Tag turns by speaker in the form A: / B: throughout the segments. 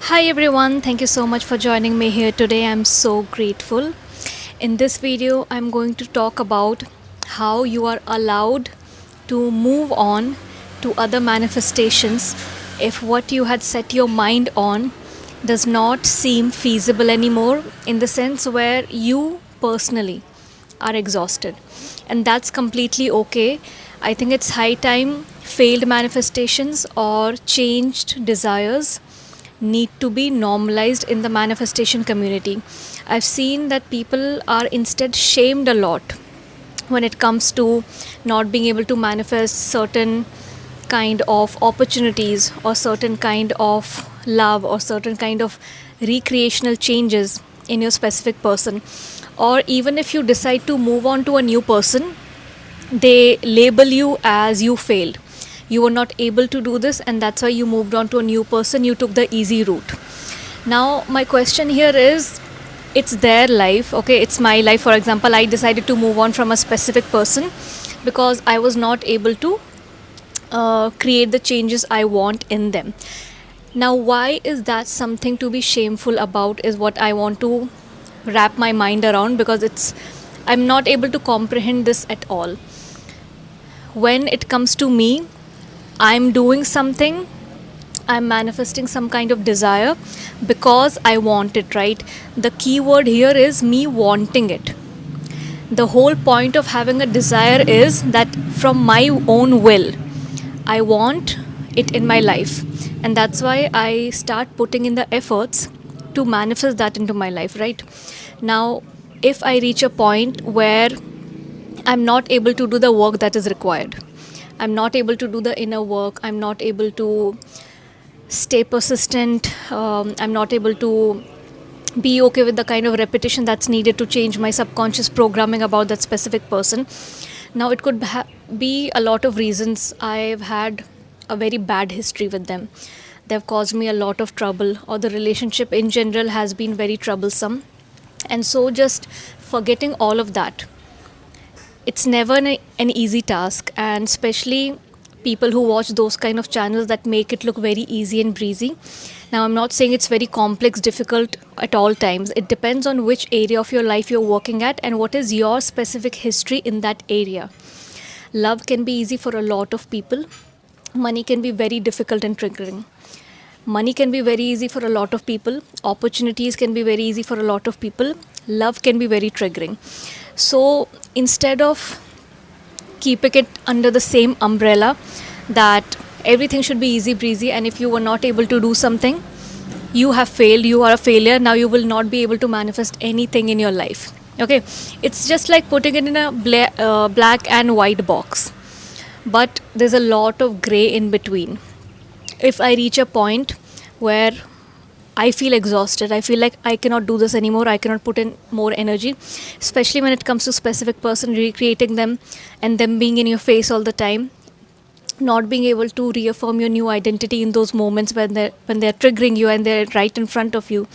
A: Hi everyone, thank you so much for joining me here today. I'm so grateful. In this video, I'm going to talk about how you are allowed to move on to other manifestations if what you had set your mind on does not seem feasible anymore, in the sense where you personally are exhausted. And that's completely okay. I think it's high time failed manifestations or changed desires need to be normalized in the manifestation community. I've seen that people are instead shamed a lot when it comes to not being able to manifest certain kind of opportunities or certain kind of love or certain kind of recreational changes in your specific person. Or even if you decide to move on to a new person, they label you as you failed. You were not able to do this, and that's why you moved on to a new person. You took the easy route. Now, my question here is, it's their life, okay? It's my life. For example, I decided to move on from a specific person because I was not able to create the changes I want in them. Now, why is that something to be shameful about? Is what I want to wrap my mind around, because I'm not able to comprehend this at all. When it comes to me, I'm doing something, I'm manifesting some kind of desire because I want it, right? The key word here is me wanting it. The whole point of having a desire is that from my own will, I want it in my life. And that's why I start putting in the efforts to manifest that into my life, right? Now, if I reach a point where I'm not able to do the work that is required, I'm not able to do the inner work, I'm not able to stay persistent, I'm not able to be okay with the kind of repetition that's needed to change my subconscious programming about that specific person. Now, it could be a lot of reasons. I've had a very bad history with them. They've caused me a lot of trouble, or the relationship in general has been very troublesome. And so, just forgetting all of that, it's never an easy task, and especially people who watch those kind of channels that make it look very easy and breezy. Now, I'm not saying it's very complex, difficult at all times. It depends on which area of your life you're working at and what is your specific history in that area. Love can be easy for a lot of people. Money can be very difficult and triggering. Money can be very easy for a lot of people. Opportunities can be very easy for a lot of people. Love can be very triggering. So instead of keeping it under the same umbrella that everything should be easy breezy, and if you were not able to do something, you have failed, you are a failure, now you will not be able to manifest anything in your life. Okay, it's just like putting it in a black and white box, but there's a lot of gray in between. If I reach a point where I feel exhausted, I feel like I cannot do this anymore, I cannot put in more energy, especially when it comes to specific person, recreating them and them being in your face all the time, not being able to reaffirm your new identity in those moments when they're triggering you and they're right in front of you,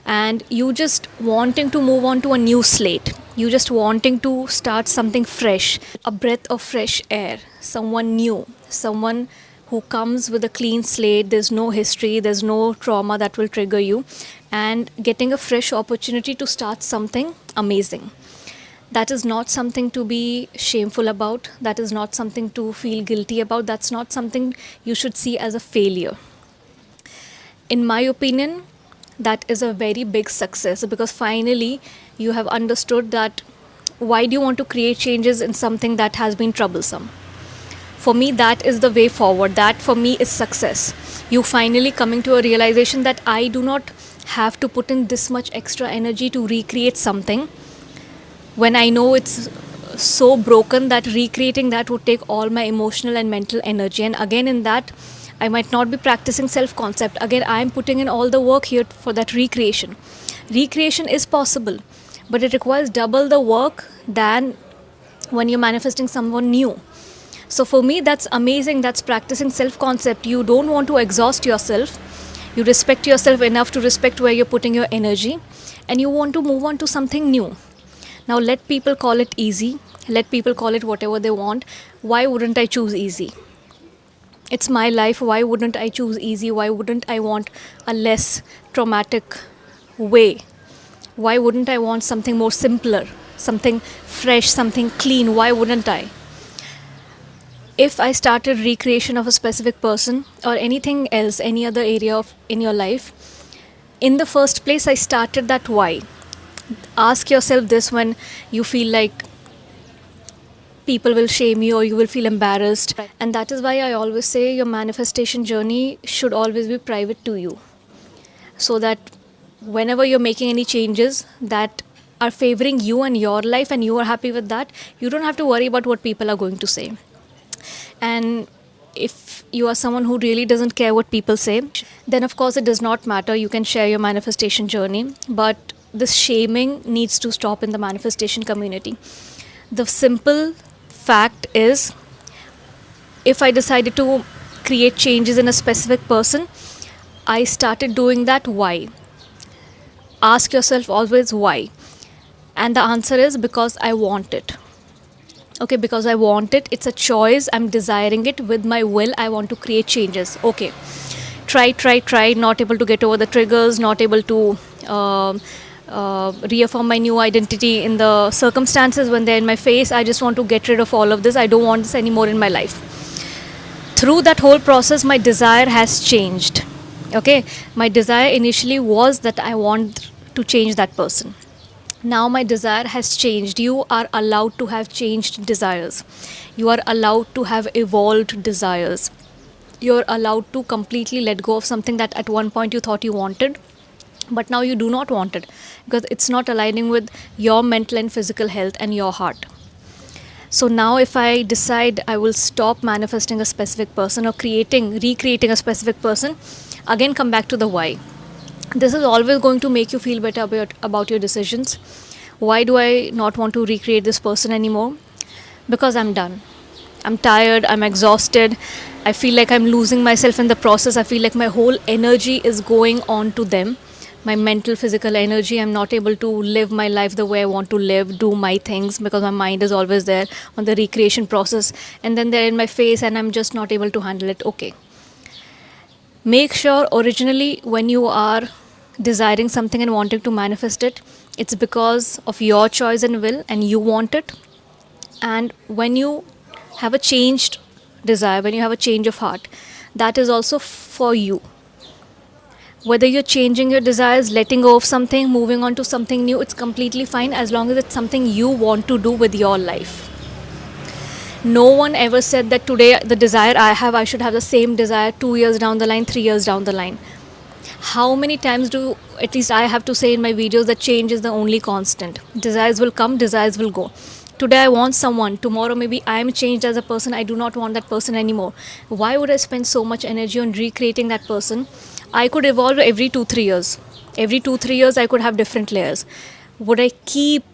A: and you just wanting to move on to a new slate, you just wanting to start something fresh, a breath of fresh air, someone new, someone who comes with a clean slate, there's no history, there's no trauma that will trigger you, and getting a fresh opportunity to start something amazing. That is not something to be shameful about. That is not something to feel guilty about. That's not something you should see as a failure. In my opinion, that is a very big success, because finally you have understood that why do you want to create changes in something that has been troublesome. For me, that is the way forward. That for me is success. You finally coming to a realization that I do not have to put in this much extra energy to recreate something when I know it's so broken that recreating that would take all my emotional and mental energy. And again, in that, I might not be practicing self-concept. Again, I am putting in all the work here for that recreation. Recreation is possible, but it requires double the work than when you're manifesting someone new. So for me, that's amazing. That's practicing self-concept. You don't want to exhaust yourself. You respect yourself enough to respect where you're putting your energy, and you want to move on to something new. Now, let people call it easy. Let people call it whatever they want. Why wouldn't I choose easy? It's my life. Why wouldn't I choose easy? Why wouldn't I want a less traumatic way? Why wouldn't I want something more simpler, something fresh, something clean? Why wouldn't I? If I started recreation of a specific person or anything else, any other area of in your life, in the first place I started that why. Ask yourself this when you feel like people will shame you or you will feel embarrassed. And that is why I always say your manifestation journey should always be private to you. So that whenever you're making any changes that are favoring you and your life and you are happy with that, you don't have to worry about what people are going to say. And if you are someone who really doesn't care what people say, then of course it does not matter. You can share your manifestation journey. But this shaming needs to stop in the manifestation community. The simple fact is, if I decided to create changes in a specific person, I started doing that why. Ask yourself always why. And the answer is because I want it. Okay, because I want it. It's a choice. I'm desiring it with my will. I want to create changes. Okay. Try. Not able to get over the triggers, not able to reaffirm my new identity in the circumstances when they're in my face. I just want to get rid of all of this. I don't want this anymore in my life. Through that whole process, my desire has changed. Okay. My desire initially was that I want to change that person. Now my desire has changed. You are allowed to have changed desires. You are allowed to have evolved desires. You're allowed to completely let go of something that at one point you thought you wanted, but now you do not want it because it's not aligning with your mental and physical health and your heart. So now if I decide I will stop manifesting a specific person or recreating a specific person, again come back to the why. This is always going to make you feel better about your decisions. Why do I not want to recreate this person anymore? Because I'm done. I'm tired, I'm exhausted. I feel like I'm losing myself in the process. I feel like my whole energy is going on to them. My mental, physical energy. I'm not able to live my life the way I want to live, do my things, because my mind is always there on the recreation process. And then they're in my face and I'm just not able to handle it. Okay. Make sure originally when you are desiring something and wanting to manifest it, it's because of your choice and will and you want it. And when you have a changed desire, when you have a change of heart, that is also for you. Whether you're changing your desires, letting go of something, moving on to something new, it's completely fine as long as it's something you want to do with your life. No one ever said that today the desire I have, I should have the same desire 2 years down the line, 3 years down the line. How many times do at least I have to say in my videos that change is the only constant? Desires will come, desires will go. Today I want someone, tomorrow maybe I am changed as a person, I do not want that person anymore. Why would I spend so much energy on recreating that person? I could evolve every 2-3 years. Every 2-3 years I could have different layers. Would I keep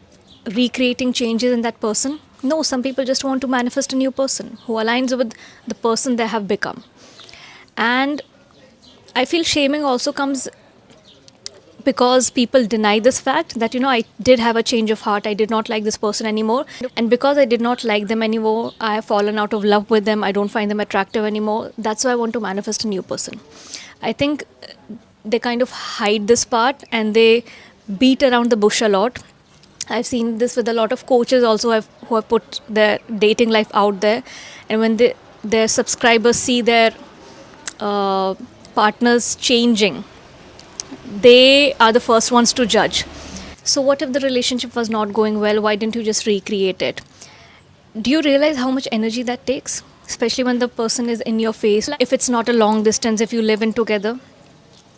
A: recreating changes in that person? No, some people just want to manifest a new person who aligns with the person they have become. And I feel shaming also comes because people deny this fact that, I did have a change of heart. I did not like this person anymore. And because I did not like them anymore, I have fallen out of love with them. I don't find them attractive anymore. That's why I want to manifest a new person. I think they kind of hide this part and they beat around the bush a lot. I've seen this with a lot of coaches also who have put their dating life out there. And when their subscribers see their partners changing, they are the first ones to judge. So what if the relationship was not going well? Why didn't you just recreate it? Do you realize how much energy that takes? Especially when the person is in your face. If it's not a long distance, if you live in together.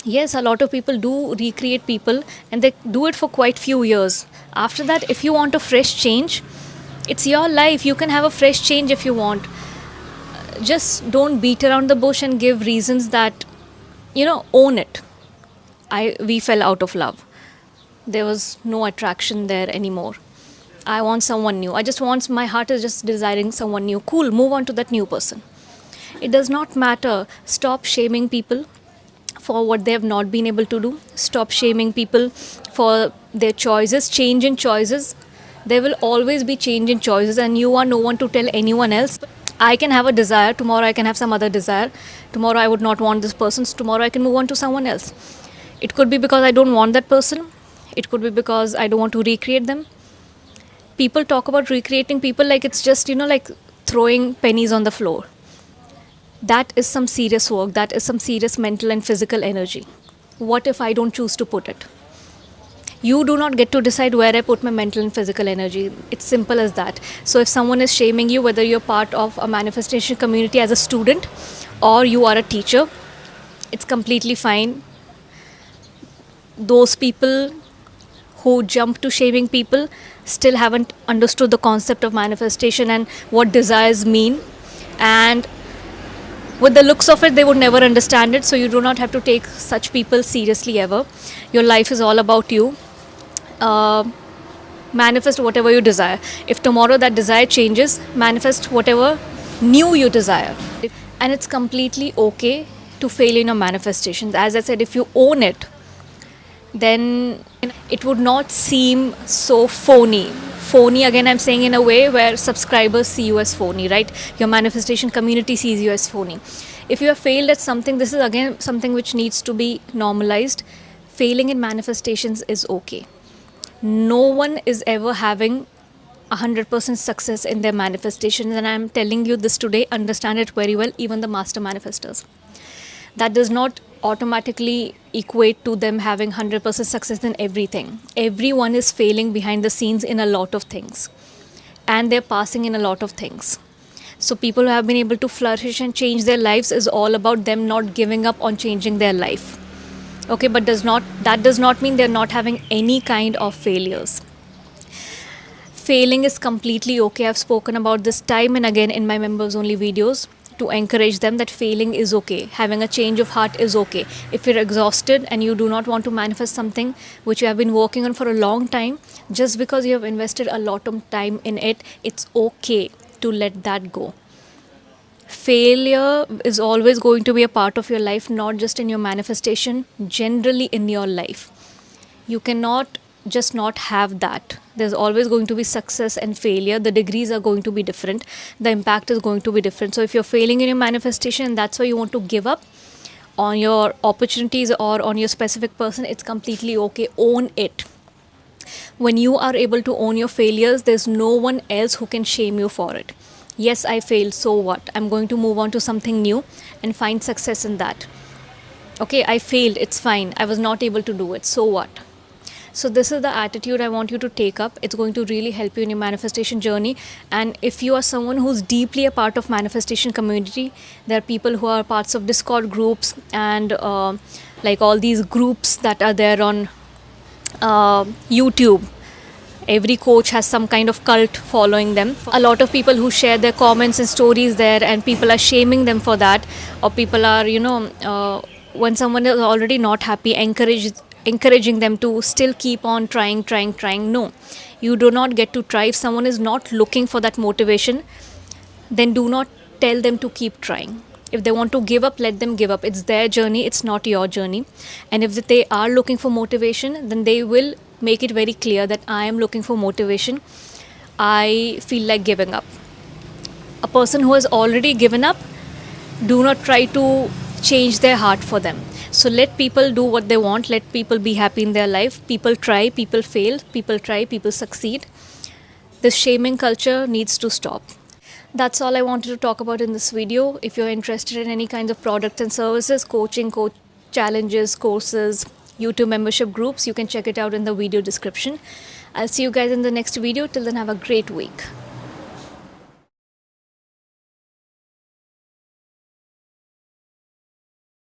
A: Yes, a lot of people do recreate people and they do it for quite few years. After that, if you want a fresh change, it's your life. You can have a fresh change if you want. Just don't beat around the bush and give reasons that, own it. We fell out of love. There was no attraction there anymore. I want someone new. My heart is just desiring someone new. Cool, move on to that new person. It does not matter. Stop shaming people for what they have not been able to do. Stop shaming people for their choices. Change in choices. There will always be change in choices and you are no one to tell anyone else. I can have a desire, tomorrow I can have some other desire, tomorrow I would not want this person, so tomorrow I can move on to someone else. It could be because I don't want that person, it could be because I don't want to recreate them. People talk about recreating people like it's just, like throwing pennies on the floor. That is some serious work, that is some serious mental and physical energy. What if I don't choose to put it? You do not get to decide where I put my mental and physical energy. It's simple as that. So if someone is shaming you, whether you're part of a manifestation community as a student or you are a teacher, it's completely fine. Those people who jump to shaming people still haven't understood the concept of manifestation and what desires mean. And with the looks of it, they would never understand it. So you do not have to take such people seriously ever. Your life is all about you. Manifest whatever you desire. If tomorrow that desire changes, manifest whatever new you desire. And it's completely okay to fail in your manifestations. As I said, if you own it, then it would not seem so phony. Phony, again, I'm saying in a way where subscribers see you as phony, right? Your manifestation community sees you as phony. If you have failed at something, this is again something which needs to be normalized. Failing in manifestations is okay. No one is ever having 100% success in their manifestations, and I'm telling you this today, understand it very well, even the master manifestors. That does not automatically equate to them having 100% success in everything. Everyone is failing behind the scenes in a lot of things, and they're passing in a lot of things. So people who have been able to flourish and change their lives is all about them not giving up on changing their life. Okay, but that does not mean they're not having any kind of failures. Failing is completely okay. I've spoken about this time and again in my members only videos to encourage them that failing is okay. Having a change of heart is okay. If you're exhausted and you do not want to manifest something which you have been working on for a long time, just because you have invested a lot of time in it, it's okay to let that go. Failure is always going to be a part of your life, not just in your manifestation, generally in your life. You cannot just not have that. There's always going to be success and failure. The degrees are going to be different. The impact is going to be different. So if you're failing in your manifestation and that's why you want to give up on your opportunities or on your specific person, it's completely okay. Own it. When you are able to own your failures, there's no one else who can shame you for it. Yes, I failed, so what? I'm going to move on to something new and find success in that. Okay, I failed, it's fine. I was not able to do it, so what? So this is the attitude I want you to take up. It's going to really help you in your manifestation journey. And if you are someone who's deeply a part of manifestation community, there are people who are parts of Discord groups and like all these groups that are there on YouTube. Every coach has some kind of cult following them. A lot of people who share their comments and stories there, and people are shaming them for that, or people are, when someone is already not happy, encouraging them to still keep on trying. No, you do not get to try. If someone is not looking for that motivation, then do not tell them to keep trying. If they want to give up, let them give up. It's their journey, it's not your journey. And if they are looking for motivation, then they will make it very clear that I am looking for motivation. I feel like giving up. A person who has already given up, do not try to change their heart for them. So let people do what they want. Let people be happy in their life. People try, people fail, people try, people succeed. This shaming culture needs to stop. That's all I wanted to talk about in this video. If you're interested in any kinds of products and services, coaching, challenges, courses, YouTube membership groups, you can check it out in the video description. I'll see you guys in the next video. Till then, have a great week.